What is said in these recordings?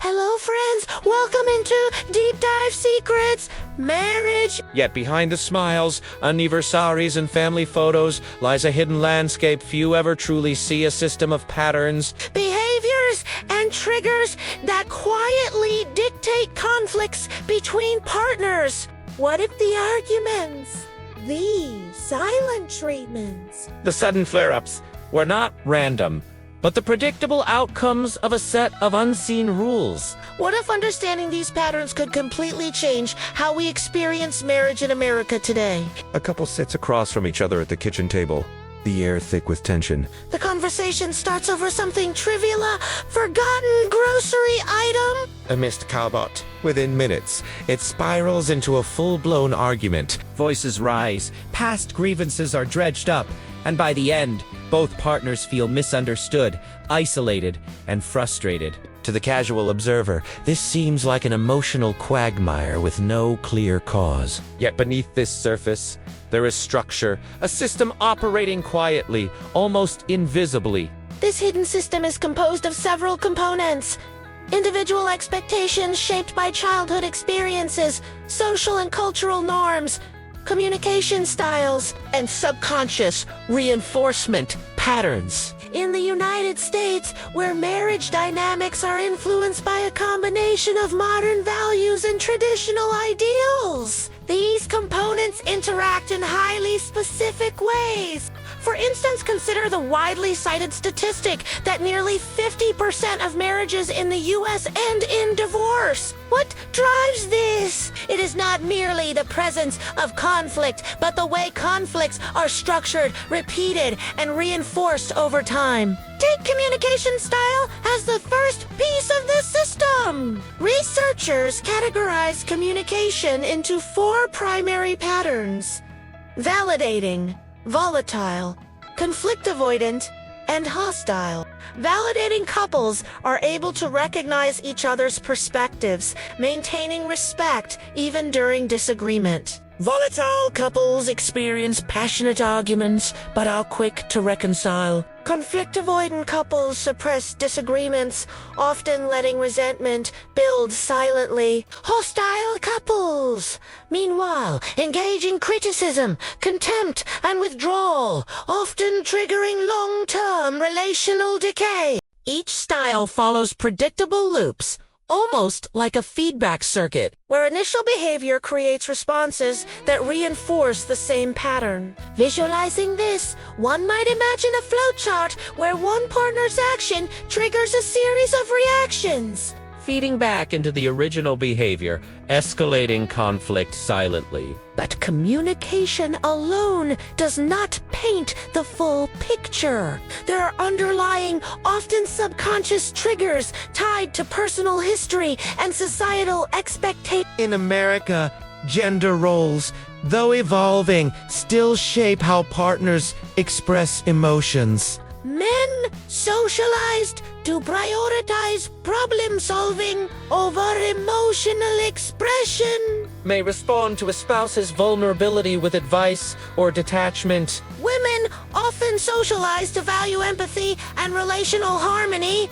Hello, friends. Welcome into Deep Dive Secrets, Marriage. Yet behind the smiles, anniversaries, and family photos lies a hidden landscape few ever truly see, a system of patterns, Behaviors and triggers that quietly dictate conflicts between partners. What if the arguments, the silent treatments, the sudden flare-ups, were not random, but the predictable outcomes of a set of unseen rules? What if understanding these patterns could completely change how we experience marriage in America today? A couple sits across from each other at the kitchen table, the air thick with tension. The conversation starts over something trivial, a forgotten grocery item. A missed cowbot. Within minutes, it spirals into a full-blown argument. Voices rise, past grievances are dredged up, and by the end, both partners feel misunderstood, isolated, and frustrated. To the casual observer, this seems like an emotional quagmire with no clear cause. Yet beneath this surface, there is structure, a system operating quietly, almost invisibly. This hidden system is composed of several components. Individual expectations shaped by childhood experiences, social and cultural norms, communication styles, And subconscious reinforcement patterns. In the United States, where marriage dynamics are influenced by a combination of modern values and traditional ideals. These components interact in highly specific ways. For instance, consider the widely cited statistic that nearly 50% of marriages in the U.S. end in divorce. What drives this? It is not merely the presence of conflict, but the way conflicts are structured, repeated, and reinforced over time. Take communication style as the first piece of this system. Researchers categorize communication into 4 primary patterns: validating, volatile, conflict avoidant, and hostile. Validating couples are able to recognize each other's perspectives, maintaining respect even during disagreement. Volatile couples experience passionate arguments, but are quick to reconcile. Conflict-avoidant couples suppress disagreements, often letting resentment build silently. Hostile couples, meanwhile, engage in criticism, contempt, and withdrawal, often triggering long-term relational decay. Each style follows predictable loops, almost like a feedback circuit, where initial behavior creates responses that reinforce the same pattern. Visualizing this, one might imagine a flowchart where one partner's action triggers a series of reactions, Feeding back into the original behavior, escalating conflict silently. But communication alone does not paint the full picture. There are underlying, often subconscious triggers tied to personal history and societal expectations. In America, gender roles, though evolving, still shape how partners express emotions. Men socialized to prioritize problem solving over emotional expression. May respond to a spouse's vulnerability with advice or detachment. Women, often socialized to value empathy and relational harmony,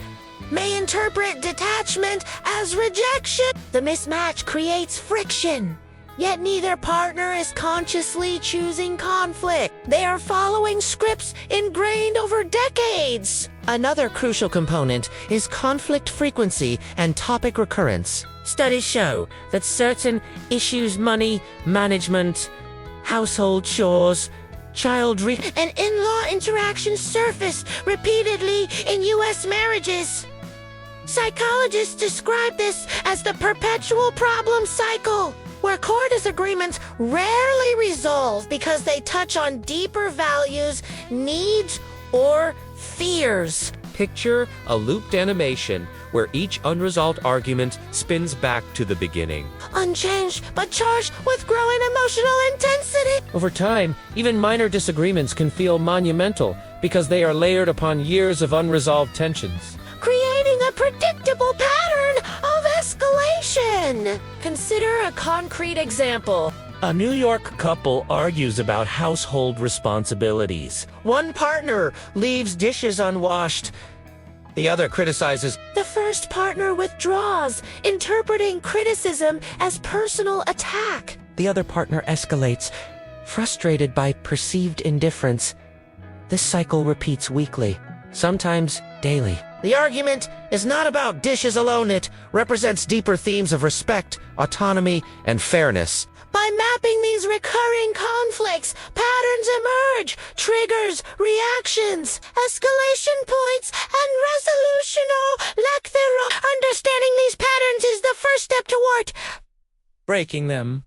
may interpret detachment as rejection. The mismatch creates friction, yet neither partner is consciously choosing conflict. They are following scripts ingrained over decades. Another crucial component is conflict frequency and topic recurrence. Studies show that certain issues, money, management, household chores, and in-law interactions surface repeatedly in U.S. marriages. Psychologists describe this as the perpetual problem cycle, where core disagreements rarely resolve because they touch on deeper values, needs, or fears. Picture a looped animation where each unresolved argument spins back to the beginning. Unchanged, but charged with growing emotional intensity. Over time, even minor disagreements can feel monumental because they are layered upon years of unresolved tensions, Creating a predictable pattern of escalation. Consider a concrete example. A New York couple argues about household responsibilities. One partner leaves dishes unwashed, The other criticizes. The first partner withdraws, interpreting criticism as personal attack. The other partner escalates, frustrated by perceived indifference. This cycle repeats weekly, sometimes daily. The argument is not about dishes alone. It represents deeper themes of respect, autonomy, and fairness. By mapping these recurring conflicts, patterns emerge, triggers, reactions, escalation points, and resolution or lack thereof. Understanding these patterns is the first step toward Breaking them.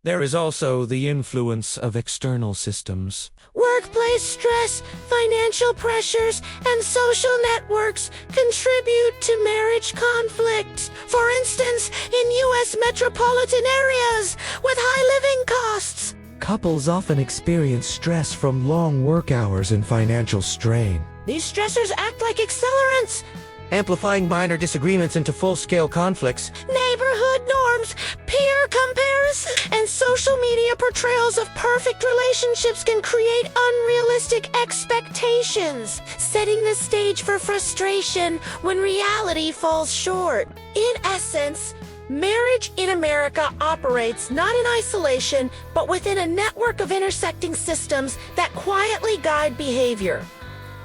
There is also the influence of external systems. workplace stress, financial pressures, and social networks contribute to marriage conflicts. For instance, in U.S. metropolitan areas with high living costs. Couples often experience stress from long work hours and financial strain. These stressors act like accelerants. Amplifying minor disagreements into full-scale conflicts. Neighborhood norms, peer comparison, and social media portrayals of perfect relationships can create unrealistic expectations, setting the stage for frustration when reality falls short. In essence, marriage in America operates not in isolation, but within a network of intersecting systems that quietly guide behavior.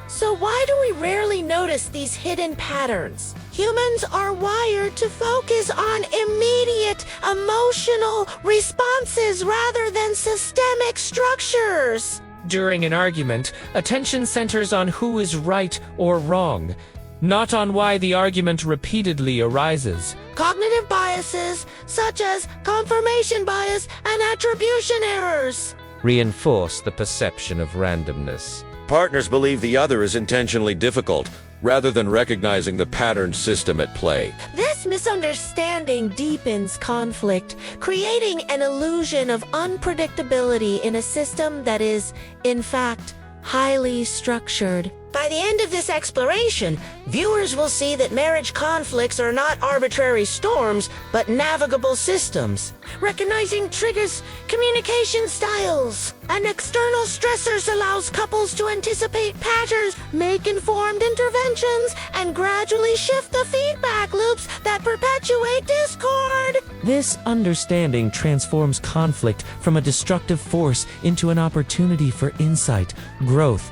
So why do we rarely notice these hidden patterns? Humans are wired to focus on immediate emotional responses rather than systemic structures. During an argument, attention centers on who is right or wrong, not on why the argument repeatedly arises. Cognitive biases, such as confirmation bias and attribution errors, Reinforce the perception of randomness. Partners believe the other is intentionally difficult, rather than recognizing the patterned system at play. This misunderstanding deepens conflict, creating an illusion of unpredictability in a system that is, in fact, highly structured. By the end of this exploration, viewers will see that marriage conflicts are not arbitrary storms, but navigable systems. Recognizing triggers, communication styles, and external stressors allows couples to anticipate patterns, make informed interventions, and gradually shift the feedback loops that perpetuate discord. This understanding transforms conflict from a destructive force into an opportunity for insight, growth,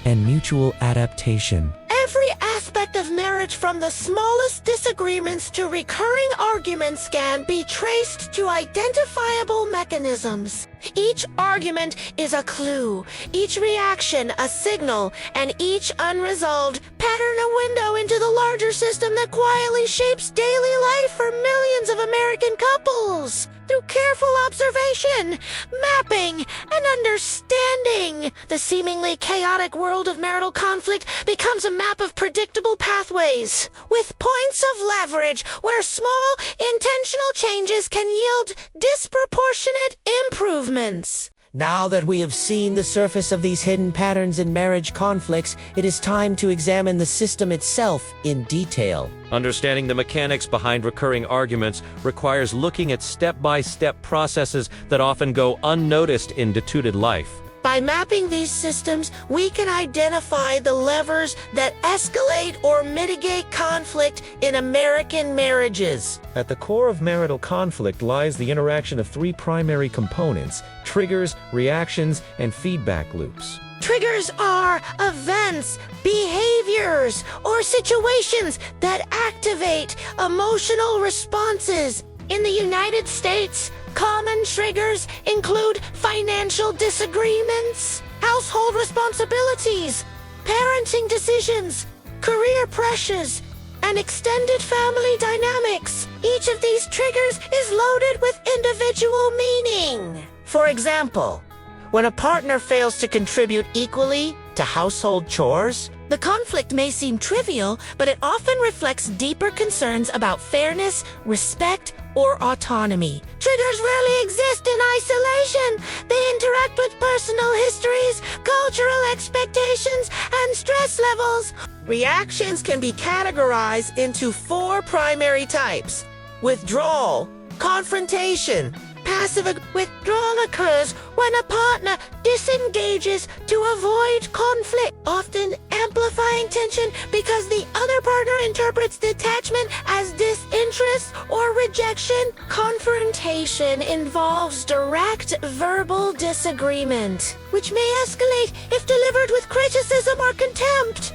and mutual adaptation. Every aspect of marriage, from the smallest disagreements to recurring arguments, can be traced to identifiable mechanisms. Each argument is a clue, each reaction a signal, and each unresolved pattern a window into the larger system that quietly shapes daily life for millions of American couples. Through careful observation, mapping, and understanding, the seemingly chaotic world of marital conflict becomes a map of predictable pathways, with points of leverage where small, intentional changes can yield disproportionate improvements. Now that we have seen the surface of these hidden patterns in marriage conflicts, it is time to examine the system itself in detail. Understanding the mechanics behind recurring arguments requires looking at step-by-step processes that often go unnoticed in day-to-day life. By mapping these systems, we can identify the levers that escalate or mitigate conflict in American marriages. At the core of marital conflict lies the interaction of three primary components: triggers, reactions, and feedback loops. Triggers are events, behaviors, or situations that activate emotional responses. In the United States, common triggers include financial disagreements, household responsibilities, parenting decisions, career pressures, and extended family dynamics. Each of these triggers is loaded with individual meaning. For example, when a partner fails to contribute equally to household chores, the conflict may seem trivial, but it often reflects deeper concerns about fairness, respect, or autonomy. Triggers rarely exist in isolation. They interact with personal histories, cultural expectations, and stress levels. Reactions can be categorized into four primary types: withdrawal, confrontation, Withdrawal occurs when a partner disengages to avoid conflict, often amplifying tension because the other partner interprets detachment as disinterest or rejection. Confrontation involves direct verbal disagreement, which may escalate if delivered with criticism or contempt.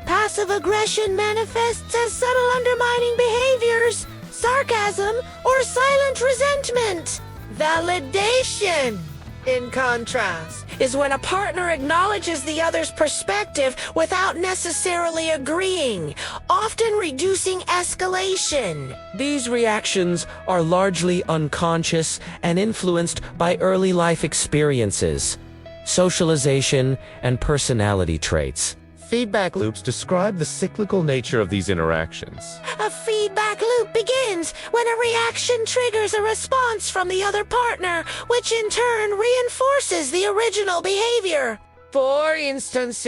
Passive aggression manifests as subtle undermining behaviors, sarcasm, or silent resentment. Validation, in contrast, is when a partner acknowledges the other's perspective without necessarily agreeing, often reducing escalation. These reactions are largely unconscious and influenced by early life experiences, socialization, and personality traits. Feedback loops describe the cyclical nature of these interactions. A feedback loop begins when a reaction triggers a response from the other partner, which in turn reinforces the original behavior. For instance,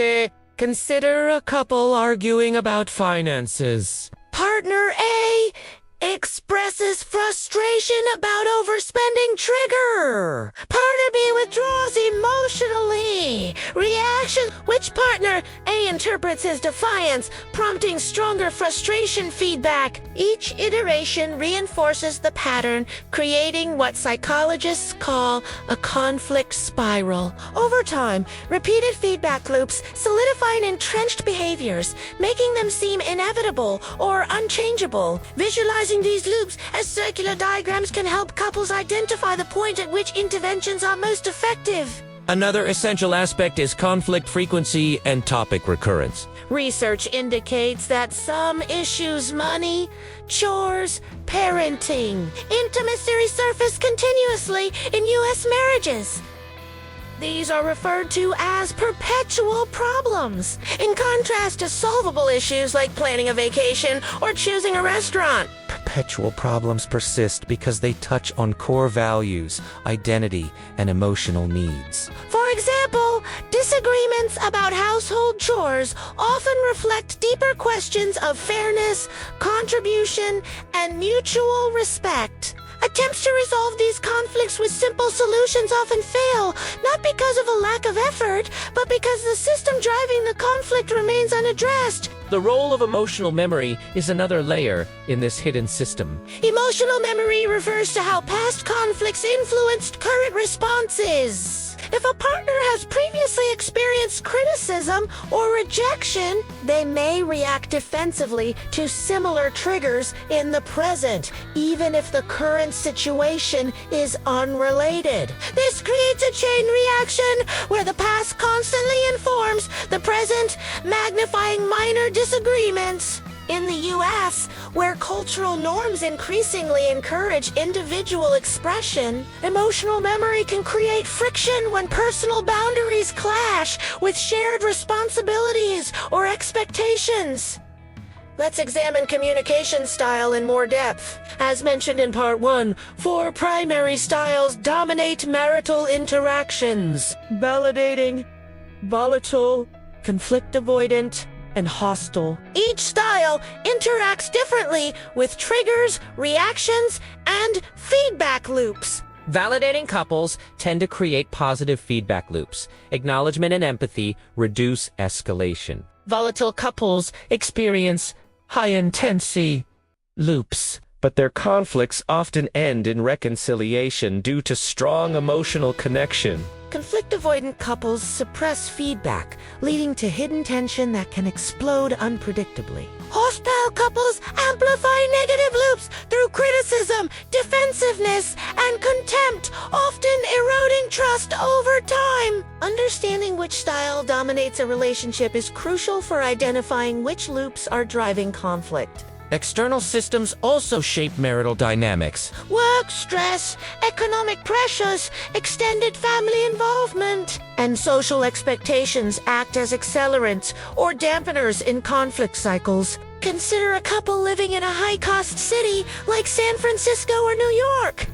consider a couple arguing about finances. Partner A expresses frustration about overspending. Trigger. Partner B withdraws emotionally. Reaction. Which partner A interprets as defiance, prompting stronger frustration feedback. Each iteration reinforces the pattern, creating what psychologists call a conflict spiral. Over time, repeated feedback loops solidify entrenched behaviors, making them seem inevitable or unchangeable. Visualizing these loops as circular diagrams can help couples identify the point at which interventions are most effective. Another essential aspect is conflict frequency and topic recurrence. Research indicates that some issues, money, chores, parenting, intimacy, resurface continuously in U.S. marriages. These are referred to as perpetual problems, in contrast to solvable issues like planning a vacation or choosing a restaurant. Perpetual problems persist because they touch on core values, identity, and emotional needs. For example, disagreements about household chores often reflect deeper questions of fairness, contribution, and mutual respect. Attempts to resolve these conflicts with simple solutions often fail, not because of a lack of effort, but because the system driving the conflict remains unaddressed. The role of emotional memory is another layer in this hidden system. Emotional memory refers to how past conflicts influenced current responses. If a partner has previously experienced criticism or rejection, they may react defensively to similar triggers in the present, even if the current situation is unrelated. This creates a chain reaction where the past constantly informs the present, magnifying minor disagreements. In the U.S., where cultural norms increasingly encourage individual expression, emotional memory can create friction when personal boundaries clash with shared responsibilities or expectations. Let's examine communication style in more depth. As mentioned in Part 1, 4 primary styles dominate marital interactions: validating, volatile, conflict avoidant, and hostile. Each style interacts differently with triggers, reactions, and feedback loops. Validating couples tend to create positive feedback loops. Acknowledgement and empathy reduce escalation. Volatile couples experience high-intensity loops, but their conflicts often end in reconciliation due to strong emotional connection. Conflict-avoidant couples suppress feedback, leading to hidden tension that can explode unpredictably. Hostile couples amplify negative loops through criticism, defensiveness, and contempt, often eroding trust over time. Understanding which style dominates a relationship is crucial for identifying which loops are driving conflict. External systems also shape marital dynamics. Work stress, economic pressures, extended family involvement, and social expectations act as accelerants or dampeners in conflict cycles. Consider a couple living in a high-cost city like San Francisco or New York.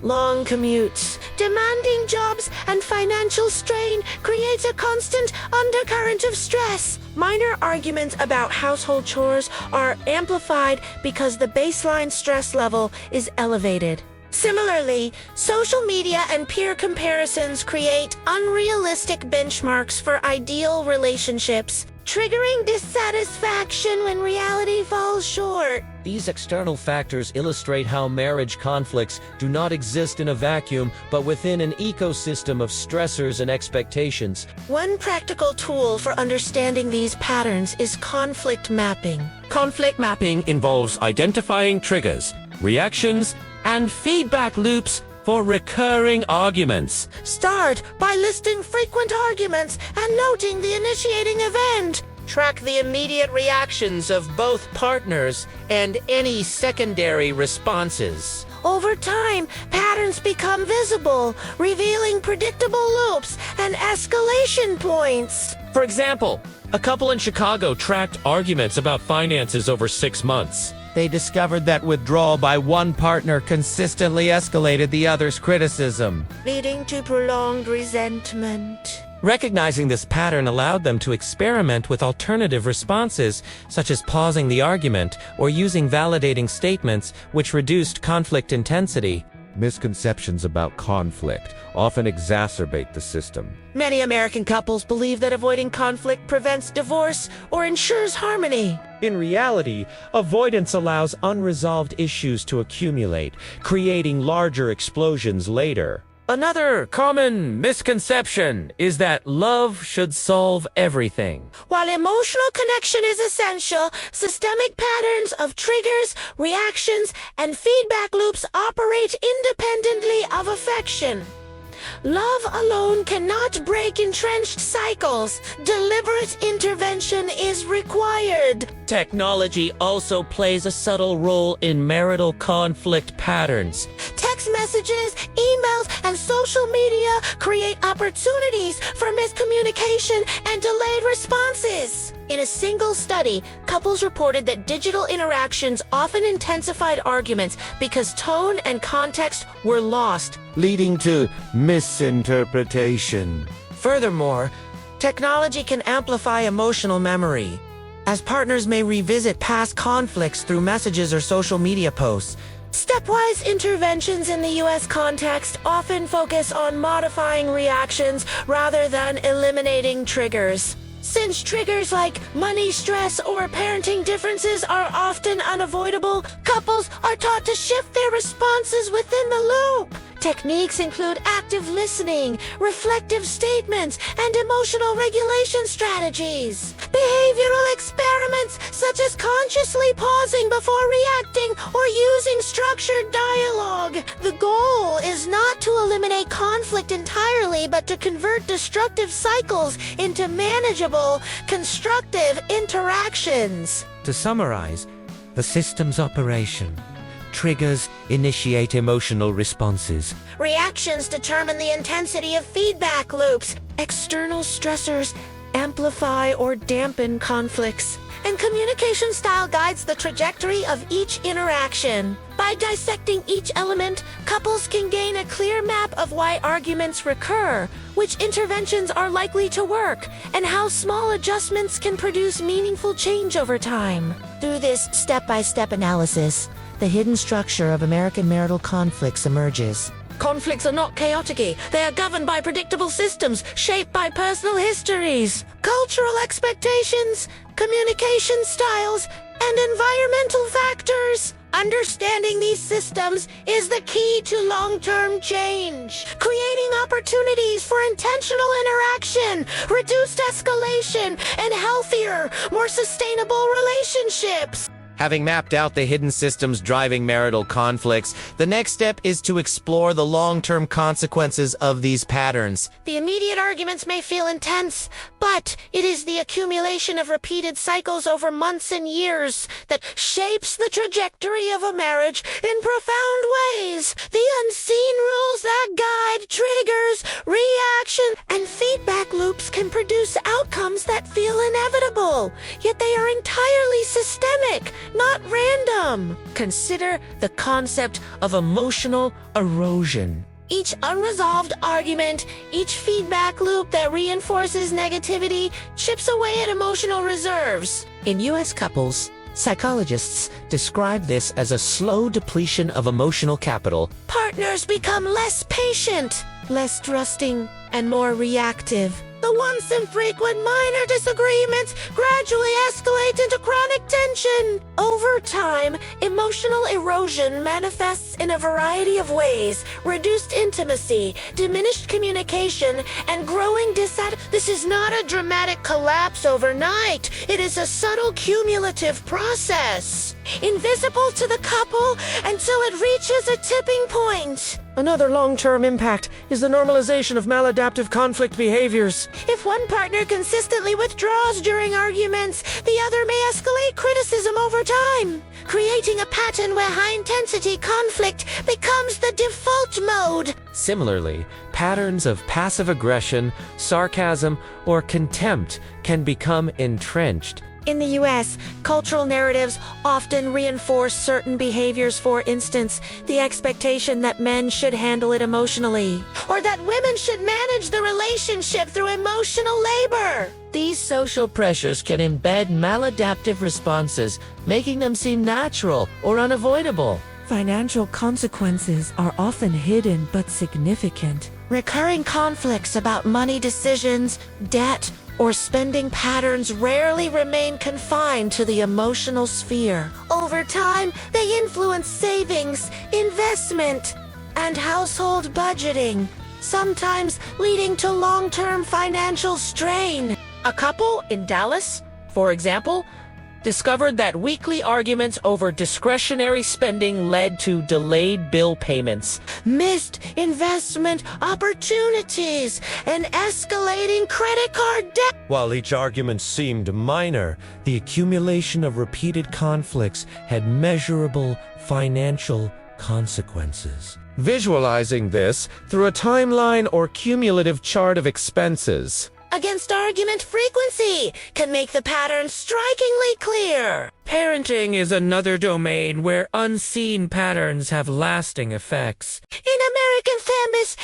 Long commutes, demanding jobs, and financial strain creates a constant undercurrent of stress. Minor arguments about household chores are amplified because the baseline stress level is elevated. Similarly, social media and peer comparisons create unrealistic benchmarks for ideal relationships, triggering dissatisfaction when reality falls short. These external factors illustrate how marriage conflicts do not exist in a vacuum, but within an ecosystem of stressors and expectations. One practical tool for understanding these patterns is conflict mapping. Conflict mapping involves identifying triggers, reactions, and feedback loops for recurring arguments. Start by listing frequent arguments and noting the initiating event. Track the immediate reactions of both partners and any secondary responses. Over time, patterns become visible, revealing predictable loops and escalation points. For example, a couple in Chicago tracked arguments about finances over 6 months. They discovered that withdrawal by one partner consistently escalated the other's criticism. Leading to prolonged resentment. Recognizing this pattern allowed them to experiment with alternative responses, such as pausing the argument or using validating statements, which reduced conflict intensity. Misconceptions about conflict often exacerbate the system. Many American couples believe that avoiding conflict prevents divorce or ensures harmony. In reality, avoidance allows unresolved issues to accumulate, creating larger explosions later. Another common misconception is that love should solve everything. While emotional connection is essential, systemic patterns of triggers, reactions, and feedback loops operate independently of affection. Love alone cannot break entrenched cycles. Deliberate intervention is required. Technology also plays a subtle role in marital conflict patterns. Text messages, emails, and social media create opportunities for miscommunication and delayed responses. In a single study, couples reported that digital interactions often intensified arguments because tone and context were lost, Leading to misinterpretation. Furthermore, technology can amplify emotional memory, as partners may revisit past conflicts through messages or social media posts. Stepwise interventions in the U.S. context often focus on modifying reactions rather than eliminating triggers. Since triggers like money stress or parenting differences are often unavoidable, couples are taught to shift their responses within the loop. Techniques include active listening, reflective statements, and emotional regulation strategies. Behavioral experiments such as consciously pausing before reacting or using structured dialogue. The goal is not to eliminate conflict entirely, but to convert destructive cycles into manageable, constructive interactions. To summarize, the system's operation. Triggers initiate emotional responses. Reactions determine the intensity of feedback loops. External stressors amplify or dampen conflicts. And communication style guides the trajectory of each interaction. By dissecting each element, couples can gain a clear map of why arguments recur, which interventions are likely to work, and how small adjustments can produce meaningful change over time. Through this step-by-step analysis, the hidden structure of American marital conflicts emerges. Conflicts are not chaotic. They are governed by predictable systems shaped by personal histories, cultural expectations, communication styles, and environmental factors. Understanding these systems is the key to long-term change, creating opportunities for intentional interaction, reduced escalation, and healthier, more sustainable relationships. Having mapped out the hidden systems driving marital conflicts, the next step is to explore the long-term consequences of these patterns. The immediate arguments may feel intense, but it is the accumulation of repeated cycles over months and years that shapes the trajectory of a marriage in profound ways. The unseen rules that guide triggers, reaction, and feedback loops can produce outcomes that feel inevitable, yet they are entirely systemic, not random. Consider the concept of emotional erosion. Each unresolved argument, each feedback loop that reinforces negativity, chips away at emotional reserves. In U.S. couples, Psychologists describe this as a slow depletion of emotional capital. Partners become less patient, less trusting, and more reactive. The once infrequent minor disagreements gradually escalate into chronic tension. Over time, emotional erosion manifests in a variety of ways: reduced intimacy, diminished communication, and growing dissatisfaction. This is not a dramatic collapse overnight. It is a subtle cumulative process, invisible to the couple until it reaches a tipping point. Another long-term impact is the normalization of maladaptive conflict behaviors. If one partner consistently withdraws during arguments, the other may escalate criticism over time, creating a pattern where high-intensity conflict becomes the default mode. Similarly, patterns of passive aggression, sarcasm, or contempt can become entrenched. In the US, cultural narratives often reinforce certain behaviors. For instance, the expectation that men should handle it emotionally, or that women should manage the relationship through emotional labor. These social pressures can embed maladaptive responses, making them seem natural or unavoidable. Financial consequences are often hidden but significant. Recurring conflicts about money decisions, debt, or spending patterns rarely remain confined to the emotional sphere. Over time, they influence savings, investment, and household budgeting, sometimes leading to long-term financial strain. A couple in Dallas, for example, discovered that weekly arguments over discretionary spending led to delayed bill payments, Missed investment opportunities, and escalating credit card debt. While each argument seemed minor, the accumulation of repeated conflicts had measurable financial consequences. Visualizing this through a timeline or cumulative chart of expenses Against argument frequency can make the pattern strikingly clear. Parenting is another domain where unseen patterns have lasting effects. In American families,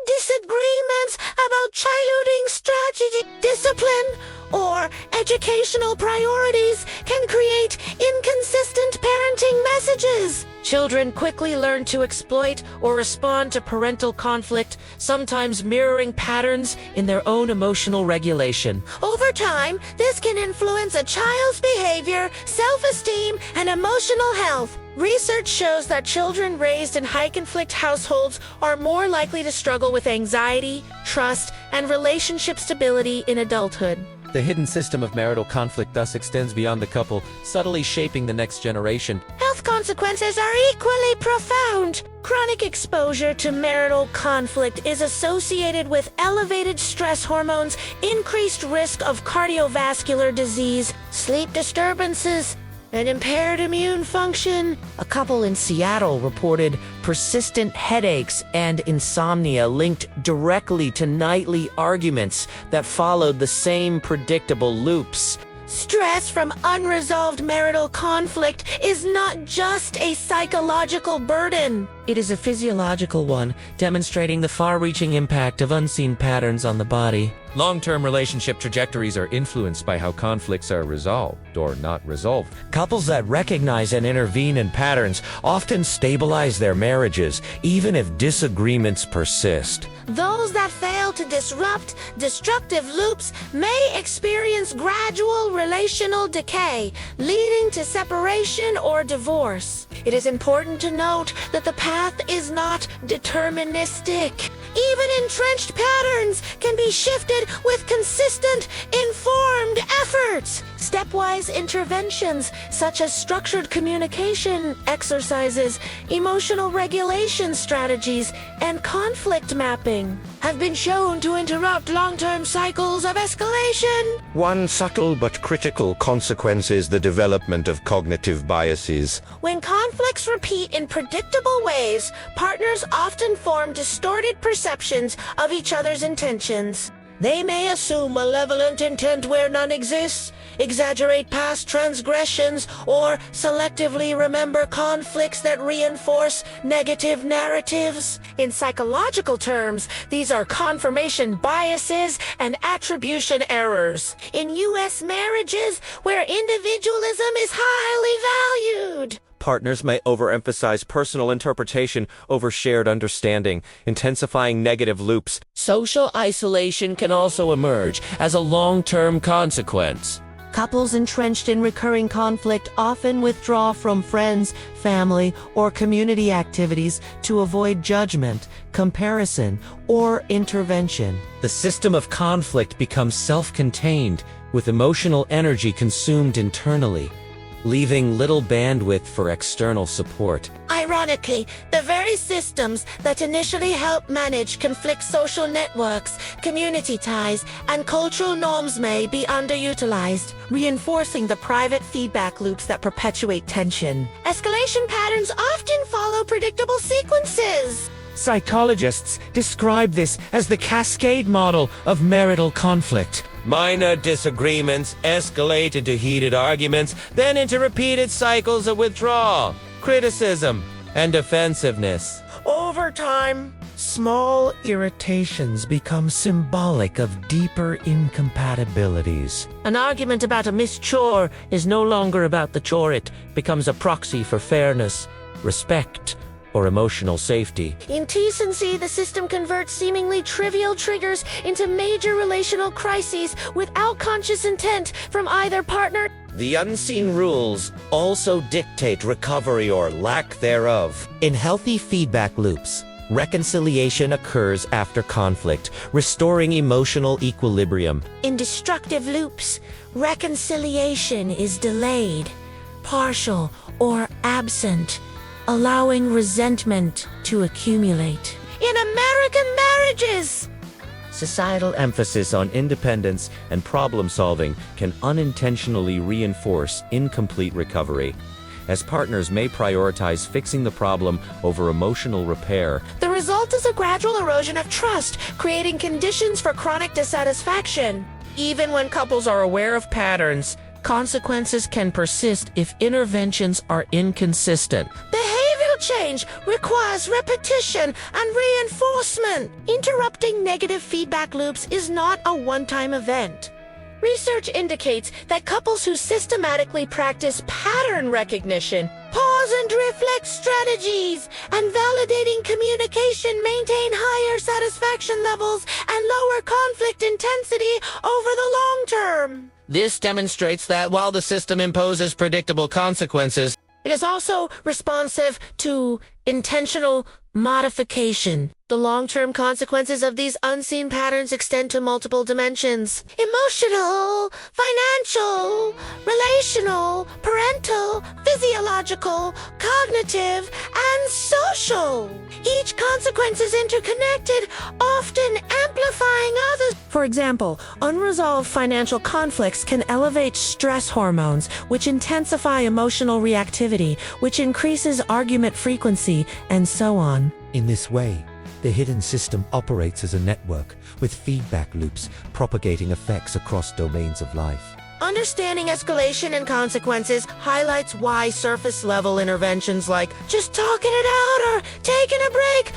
disagreements about childhooding strategy, discipline, or educational priorities can create inconsistent parenting messages. Children quickly learn to exploit or respond to parental conflict, sometimes mirroring patterns in their own emotional regulation. Over time, this can influence a child's behavior, self-esteem, and emotional health. Research shows that children raised in high-conflict households are more likely to struggle with anxiety, trust, and relationship stability in adulthood. The hidden system of marital conflict thus extends beyond the couple, subtly shaping the next generation. Health consequences are equally profound. Chronic exposure to marital conflict is associated with elevated stress hormones, increased risk of cardiovascular disease, sleep disturbances, and impaired immune function. A couple in Seattle reported persistent headaches and insomnia linked directly to nightly arguments that followed the same predictable loops. Stress from unresolved marital conflict is not just a psychological burden. It is a physiological one, demonstrating the far-reaching impact of unseen patterns on the body. Long-term relationship trajectories are influenced by how conflicts are resolved or not resolved. Couples that recognize and intervene in patterns often stabilize their marriages, even if disagreements persist. Those that fail to disrupt destructive loops may experience gradual relational decay, leading to separation or divorce. It is important to note that the path is not deterministic. Even entrenched patterns can be shifted with consistent, informed efforts. Stepwise interventions, such as structured communication exercises, emotional regulation strategies, and conflict mapping, have been shown to interrupt long-term cycles of escalation. One subtle but critical consequence is the development of cognitive biases. When conflicts repeat in predictable ways, partners often form distorted perceptions of each other's intentions. They may assume malevolent intent where none exists, exaggerate past transgressions, or selectively remember conflicts that reinforce negative narratives. In psychological terms, these are confirmation biases and attribution errors. In U.S. marriages, where individualism is highly valued, Partners may overemphasize personal interpretation over shared understanding, intensifying negative loops. Social isolation can also emerge as a long-term consequence. couples entrenched in recurring conflict often withdraw from friends, family, or community activities to avoid judgment, comparison, or intervention. The system of conflict becomes self-contained, with emotional energy consumed internally, leaving little bandwidth for external support. Ironically, the very systems that initially help manage conflict social networks, community ties, and cultural norms may be underutilized, reinforcing the private feedback loops that perpetuate tension. Escalation patterns often follow predictable sequences. Psychologists describe this as the cascade model of marital conflict. Minor disagreements escalate into heated arguments, then into repeated cycles of withdrawal, criticism, and defensiveness. Over time, small irritations become symbolic of deeper incompatibilities. An argument about a missed chore is no longer about the chore. It becomes a proxy for fairness, respect, or emotional safety. In decency, the system converts seemingly trivial triggers into major relational crises without conscious intent from either partner. The unseen rules also dictate recovery or lack thereof. In healthy feedback loops, reconciliation occurs after conflict, restoring emotional equilibrium. In destructive loops, reconciliation is delayed, partial, or absent, allowing resentment to accumulate. In American marriages, Societal emphasis on independence and problem-solving can unintentionally reinforce incomplete recovery, as partners may prioritize fixing the problem over emotional repair. the result is a gradual erosion of trust, creating conditions for chronic dissatisfaction. Even when couples are aware of patterns, consequences can persist if interventions are inconsistent. Behavioral change requires repetition and reinforcement. Interrupting negative feedback loops is not a one-time event. Research indicates that couples who systematically practice pattern recognition, pause and reflect strategies, and validating communication maintain higher satisfaction levels and lower conflict intensity over the long term. This demonstrates that while the system imposes predictable consequences, It is also responsive to intentional modification. The long-term consequences of these unseen patterns extend to multiple dimensions: emotional, financial, relational, parental, physiological, cognitive, and social. Each consequence is interconnected, often amplifying others. For example, unresolved financial conflicts can elevate stress hormones, which intensify emotional reactivity, which increases argument frequency, and so on. In this way, the hidden system operates as a network, with feedback loops propagating effects across domains of life. Understanding escalation and consequences highlights why surface-level interventions like just talking it out or taking a break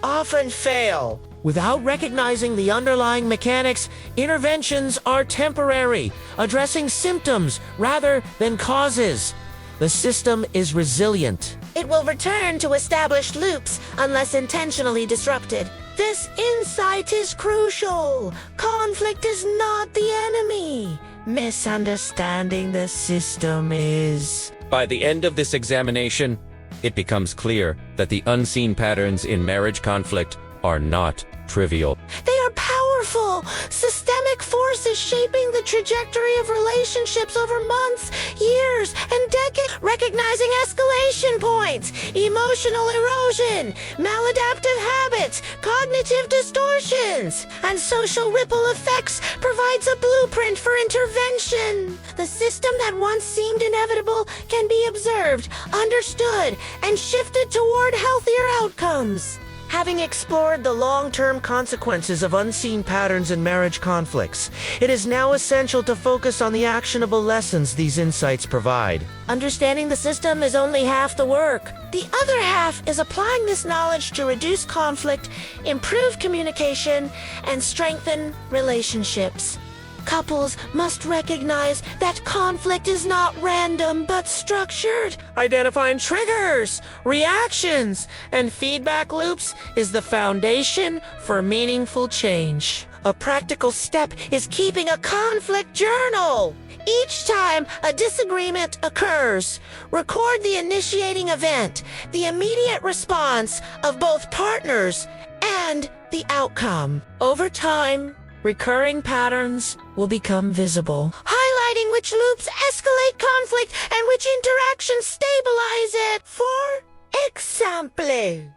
often fail. without recognizing the underlying mechanics, interventions are temporary, addressing symptoms rather than causes. The system is resilient. It will return to established loops unless intentionally disrupted. This insight is crucial. Conflict is not the enemy. Misunderstanding the system is. By the end of this examination, it becomes clear that the unseen patterns in marriage conflict are not trivial. They are powerful, systemic forces shaping the trajectory of relationships over months, years, and decades. Recognizing escalation points, emotional erosion, maladaptive habits, cognitive distortions, and social ripple effects provides a blueprint for intervention. The system that once seemed inevitable can be observed, understood, and shifted toward healthier outcomes. Having explored the long-term consequences of unseen patterns in marriage conflicts, it is now essential to focus on the actionable lessons these insights provide. Understanding the system is only half the work. The other half is applying this knowledge to reduce conflict, improve communication, and strengthen relationships. Couples must recognize that conflict is not random but structured. Identifying triggers, reactions, and feedback loops is the foundation for meaningful change. A practical step is keeping a conflict journal. Each time a disagreement occurs, record the initiating event, the immediate response of both partners, and the outcome. Over time, recurring patterns will become visible, highlighting which loops escalate conflict and which interactions stabilize it. For example,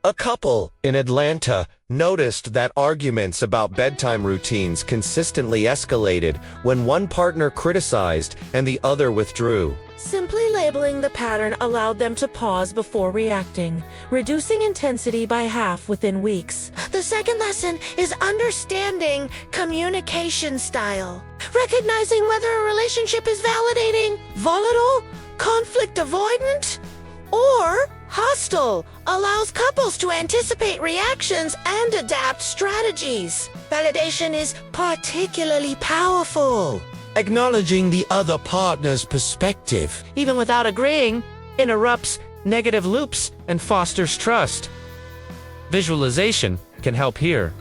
a couple in Atlanta noticed that arguments about bedtime routines consistently escalated when one partner criticized and the other withdrew. Simply labeling the pattern allowed them to pause before reacting, reducing intensity by half within weeks. The second lesson is understanding communication style. Recognizing whether a relationship is validating, volatile, conflict avoidant, or hostile allows couples to anticipate reactions and adapt strategies. Validation is particularly powerful. Acknowledging the other partner's perspective, even without agreeing, interrupts negative loops and fosters trust. Visualization can help here.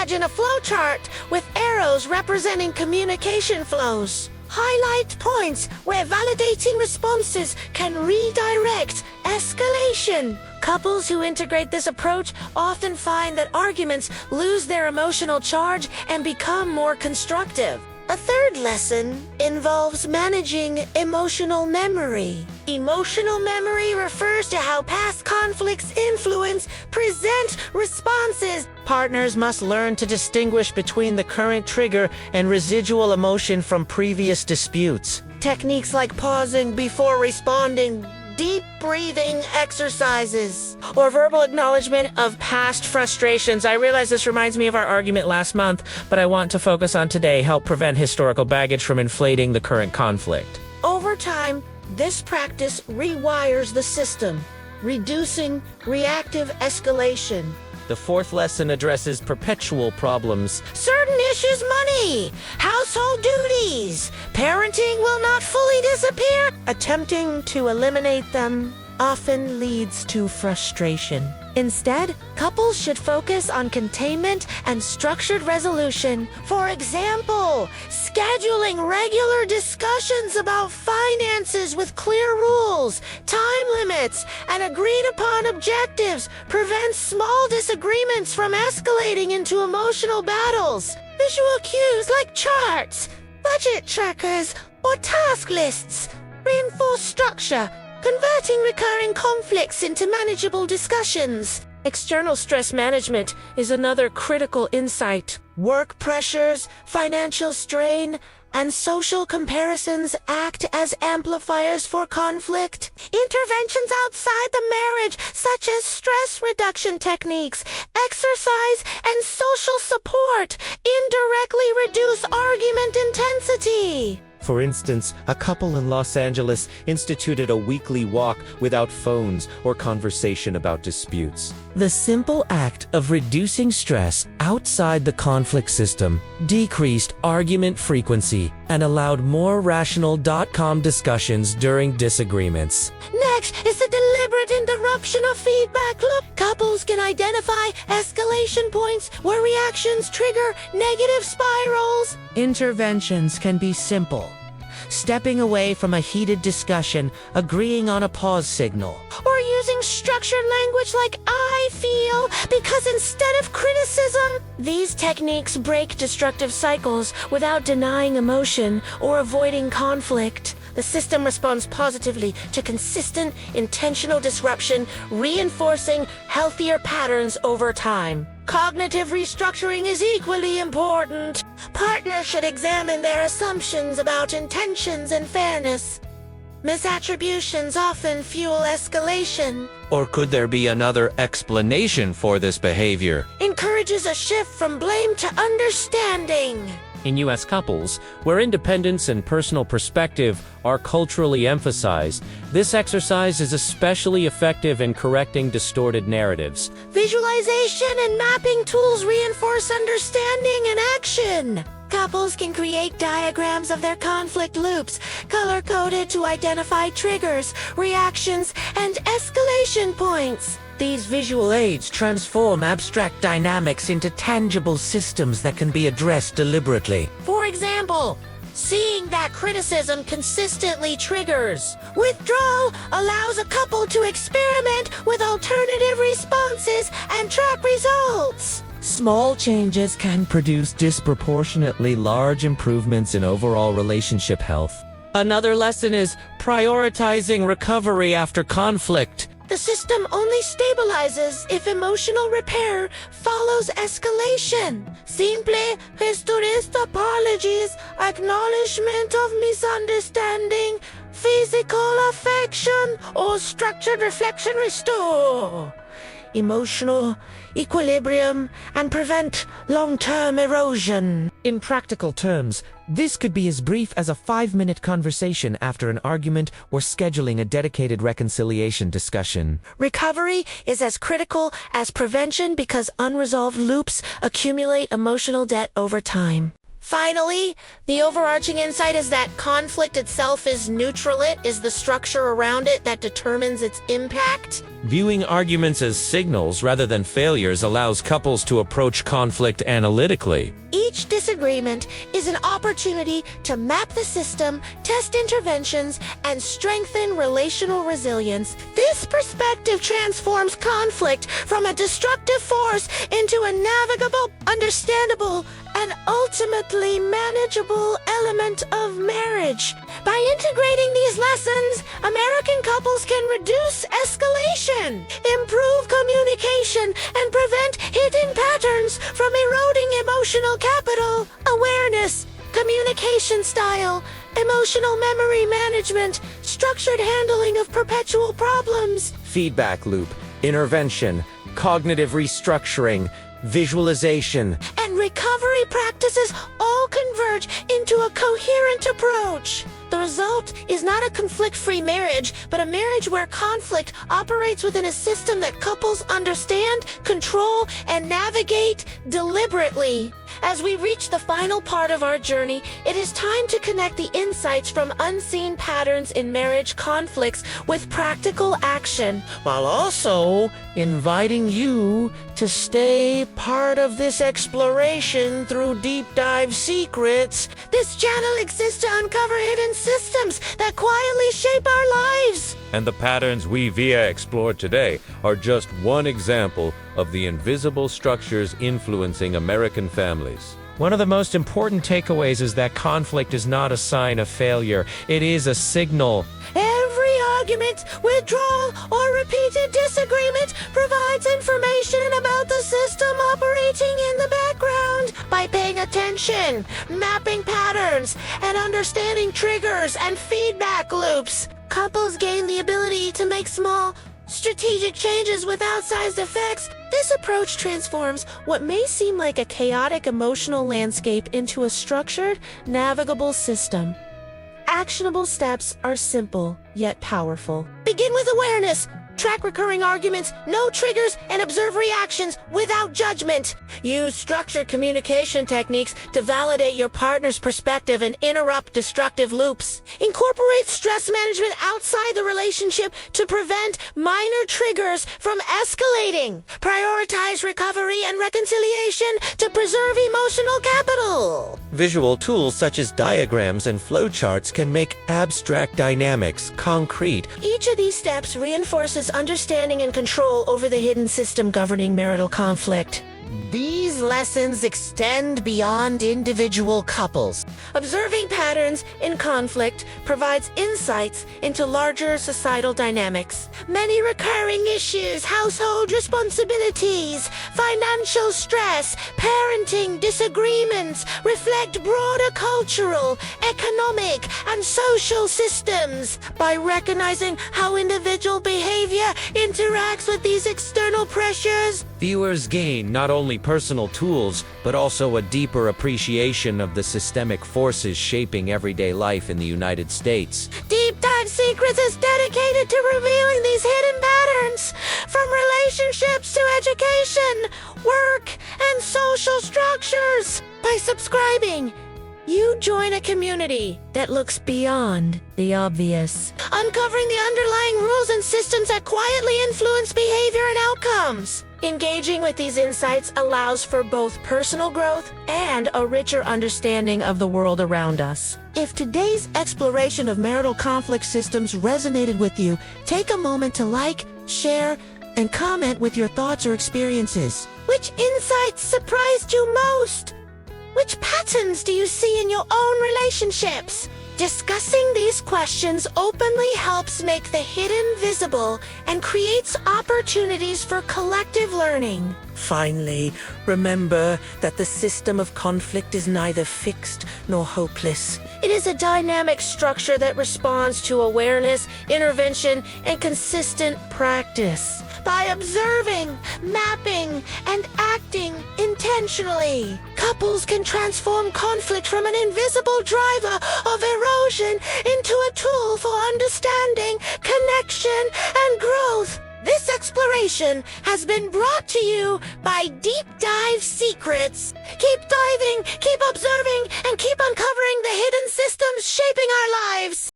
imagine a flowchart with arrows representing communication flows. Highlight points where validating responses can redirect escalation. Couples who integrate this approach often find that arguments lose their emotional charge and become more constructive. A third lesson involves managing emotional memory. Emotional memory refers to how past conflicts influence present responses. Partners must learn to distinguish between the current trigger and residual emotion from previous disputes. Techniques like pausing before responding, deep breathing exercises, or verbal acknowledgement of past frustrations. I realize this reminds me of our argument last month, but I want to focus on today, help prevent historical baggage from inflating the current conflict. Over time, this practice rewires the system, reducing reactive escalation. The fourth lesson addresses perpetual problems. Certain issues, money, household duties, parenting will not fully disappear. Attempting to eliminate them often leads to frustration. Instead, couples should focus on containment and structured resolution. For example, scheduling regular discussions about finances with clear rules, time limits, and agreed upon objectives prevents small disagreements from escalating into emotional battles. Visual cues like charts, budget trackers, or task lists reinforce structure, converting recurring conflicts into manageable discussions. External stress management is another critical insight. Work pressures, financial strain, and social comparisons act as amplifiers for conflict. Interventions outside the marriage, such as stress reduction techniques, exercise, and social support, indirectly reduce argument intensity. For instance, a couple in Los Angeles instituted a weekly walk without phones or conversation about disputes. The simple act of reducing stress outside the conflict system decreased argument frequency and allowed more rational calm discussions during disagreements. Next is the deliberate interruption of feedback loop. Couples can identify escalation points where reactions trigger negative spirals. Interventions can be simple. Stepping away from a heated discussion, agreeing on a pause signal, or using structured language like "I feel," because instead of criticism. These techniques break destructive cycles without denying emotion or avoiding conflict. The system responds positively to consistent, intentional disruption, reinforcing healthier patterns over time. Cognitive restructuring is equally important. Partners should examine their assumptions about intentions and fairness. Misattributions often fuel escalation. Or could there be another explanation for this behavior? Encourages a shift from blame to understanding. In U.S. couples, where independence and personal perspective are culturally emphasized, this exercise is especially effective in correcting distorted narratives. Visualization and mapping tools reinforce understanding and action. Couples can create diagrams of their conflict loops, color-coded to identify triggers, reactions, and escalation points. These visual aids transform abstract dynamics into tangible systems that can be addressed deliberately. For example, seeing that criticism consistently triggers. Withdrawal allows a couple to experiment with alternative responses and track results. Small changes can produce disproportionately large improvements in overall relationship health. Another lesson is prioritizing recovery after conflict. The system only stabilizes if emotional repair follows escalation. Simple, gesturist apologies, acknowledgement of misunderstanding, physical affection, or structured reflection restore emotional equilibrium and prevent long-term erosion. In practical terms, this could be as brief as a 5-minute conversation after an argument or scheduling a dedicated reconciliation discussion. Recovery is as critical as prevention because unresolved loops accumulate emotional debt over time. Finally, the overarching insight is that conflict itself is neutral. It is the structure around it that determines its impact. Viewing arguments as signals rather than failures allows couples to approach conflict analytically. Each disagreement is an opportunity to map the system, test interventions, and strengthen relational resilience. This perspective transforms conflict from a destructive force into a navigable, understandable, and ultimately manageable element of marriage. By integrating these lessons, American couples can reduce escalation, improve communication, and prevent hidden patterns from eroding emotional capital. Awareness, communication style, emotional memory management, structured handling of perpetual problems. Feedback loop, intervention, cognitive restructuring, visualization, And recovery practices all converge into a coherent approach. The result is not a conflict-free marriage, but a marriage where conflict operates within a system that couples understand, control, and navigate deliberately. As we reach the final part of our journey, it is time to connect the insights from unseen patterns in marriage conflicts with practical action, while also inviting you to stay part of this exploration through deep dive secrets. This channel exists to uncover hidden systems that quietly shape our lives. And the patterns we via explored today are just one example of the invisible structures influencing American families. One of the most important takeaways is that conflict is not a sign of failure. It is a signal. Every argument, withdrawal, or repeated disagreement provides information about the system operating in the background. By paying attention, mapping patterns, and understanding triggers and feedback loops, couples gain the ability to make small, strategic changes with outsized effects. This approach transforms what may seem like a chaotic emotional landscape into a structured, navigable system. Actionable steps are simple, yet powerful. Begin with awareness. Track recurring arguments, know triggers, and observe reactions without judgment. Use structured communication techniques to validate your partner's perspective and interrupt destructive loops. Incorporate stress management outside the relationship to prevent minor triggers from escalating. Prioritize recovery and reconciliation to preserve emotional capital. Visual tools such as diagrams and flowcharts can make abstract dynamics concrete. Each of these steps reinforces understanding and control over the hidden system governing marital conflict. These These lessons extend beyond individual couples. Observing patterns in conflict provides insights into larger societal dynamics. Many recurring issues, household responsibilities, financial stress, parenting disagreements reflect broader cultural, economic, and social systems. By recognizing how individual behavior interacts with these external pressures, Viewers gain not only personal tools, but also a deeper appreciation of the systemic forces shaping everyday life in the United States. Deep Dive Secrets is dedicated to revealing these hidden patterns, from relationships to education, work, and social structures. By subscribing, you join a community that looks beyond the obvious, uncovering the underlying rules and systems that quietly influence behavior and outcomes. Engaging with these insights allows for both personal growth and a richer understanding of the world around us. If today's exploration of marital conflict systems resonated with you, take a moment to like, share, and comment with your thoughts or experiences. Which insights surprised you most? Which patterns do you see in your own relationships? Discussing these questions openly helps make the hidden visible and creates opportunities for collective learning. Finally, remember that the system of conflict is neither fixed nor hopeless. It is a dynamic structure that responds to awareness, intervention, and consistent practice. By observing, mapping, and acting intentionally, couples can transform conflict from an invisible driver of erosion into a tool for understanding, connection, and growth. This exploration has been brought to you by Deep Dive Secrets. Keep diving, keep observing, and keep uncovering the hidden systems shaping our lives.